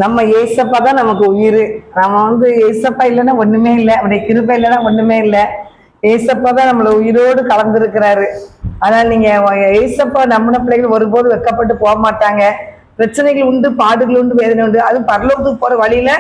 நம்ம ஏசப்பா தான் நமக்கு உயிர். நம்ம ஏசப்பா இல்லைன்னா ஒண்ணுமே இல்லை, அவருடைய கிருபை இல்லைன்னா ஒண்ணுமே இல்லை. ஏசப்பா தான் நம்மள உயிரோடு கலந்துருக்கிறாரு. ஆனால் நீங்க ஏசப்பா நம்மன பிள்ளைகள் ஒருபோது வெக்கப்பட்டு போக மாட்டாங்க. பிரச்சனைகள் உண்டு, பாடுகள் உண்டு, வேதனை உண்டு. அது பரலோகத்துக்கு போற வழியில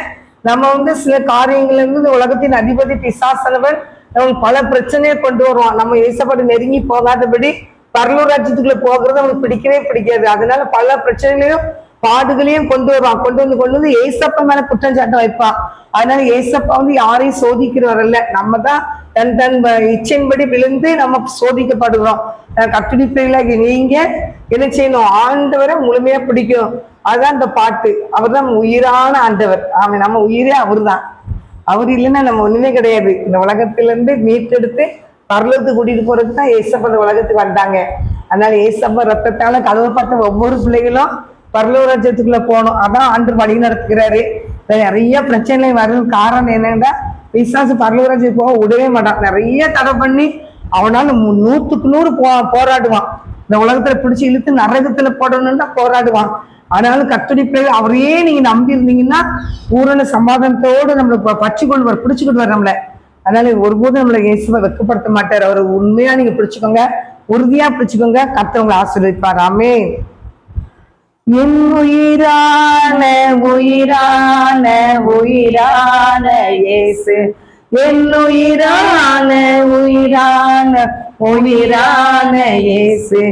நம்ம சில காரியங்கள் இந்த உலகத்தின் அதிபதி பிசாசனவன் நமக்கு பல பிரச்சனையை கொண்டு வருவான். நம்ம ஏசப்பாடு நெருங்கி போகாதபடி பரலூர் ராஜ்யத்துக்குள்ள போகிறது அவனுக்கு பிடிக்கவே பிடிக்காது. அதனால பல பிரச்சனைகளையும் பாடுகளையும் கொண்டு வருவான். கொண்டு வந்து ஏசப்பா மேல குற்றஞ்சாட்டம் வைப்பான். அதனால ஏசப்பா யாரையும் சோதிக்கிறவர் அல்ல. நம்ம தான் தன் தன் இச்சையின்படி விழுந்து நம்ம சோதிக்கப்படுகிறோம். கட்டுடி பிள்ளைகளாகி நீங்க என்ன செய்யணும்? ஆண்டவரை முழுமையா பிடிக்கும். அதுதான் இந்த பாட்டு. அவர் தான் உயிரான ஆண்டவர். அவன் நம்ம உயிரே அவர் தான். அவர் இல்லைன்னா நம்ம ஒண்ணுமே கிடையாது. இந்த உலகத்துல இருந்து மீட்டெடுத்து பரலோகத்துக்கு கூட்டிட்டு போறதுக்கு தான் ஏசப்பா இந்த உலகத்துக்கு வந்தாங்க. அதனால ஏசப்பா ரத்தத்தால கதவை பார்த்த ஒவ்வொரு பிள்ளைகளும் பரலோக ராஜ்யத்துக்குள்ள போகணும். அதான் ஆண்டு வழி நடத்துகிறாரு. நிறைய பிரச்சனை வர்றது காரணம் என்னன்னா, பிசாசு பரலோக ராஜ்யத்துக்கு போக விடவே மாட்டான். நிறைய தடை பண்ணி அவனால 100க்கு 100 போராடுவான். இந்த உலகத்துல பிடிச்சி இழுத்து நரகத்துல போடணும்னா போராடுவான். ஆனாலும் கர்த்தருடைய பிள்ளைகள் அவரையே நீங்க நம்பி இருந்தீங்கன்னா பூரண சமாதானத்தோடு நம்மளை பிடிச்சுக்கொள்வார் நம்மள. அதனால ஒருபோதும் நம்மளை இயேசுவை வெட்கப்படுத்த மாட்டார். அவர் உண்மையா நீங்க பிடிச்சுக்கோங்க, உறுதியா பிடிச்சுக்கோங்க. கர்த்தர் உங்களை ஆசீர்வதிப்பார். ஆமென். என் உயிரான உயிரான உயிரான இயேசு, என் உயிரான உயிரான உயிரான இயேசு,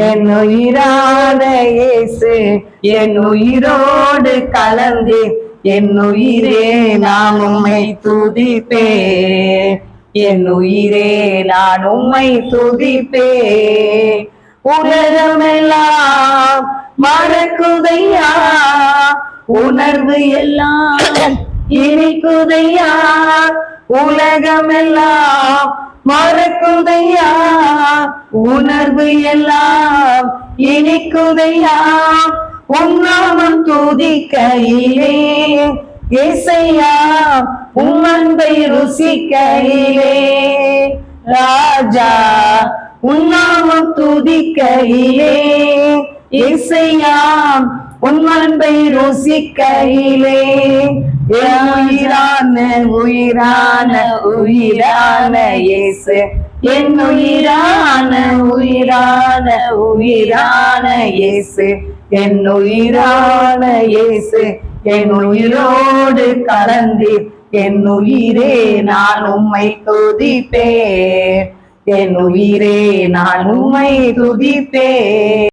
என் உயிரான இயேசு, என் உயிரோடு கலந்து என் உயிரே நான் உம்மை துதிப்பேன், என் உயிரே நான் உம்மை துதிப்பேன். உலகமெல்லாம் மறக்குதையா, உணர்வு எல்லாம் இனிக்குதையா, உலகமெல்லாம் மறக்குதையா, உணர்வு எல்லாம் இனிக்குதையா, உன்னாமம் துதிக்கையிலே இசையா, உம் அன்பை ருசிக்கையிலே ராஜா, உன்னாமம் துதிக்கையிலே இசையா, உன் அன்பை ருசிக்கையிலே உயிரான உயிரான உயிரான இயேசு, என் உயிரான உயிரான உயிரான இயேசு, என் உயிரான இயேசு, என் உயிரோடு கலந்து என் உயிரே நான் உம்மை துதிப்பேன், என் உயிரே நான் உம்மை துதிப்பேன்.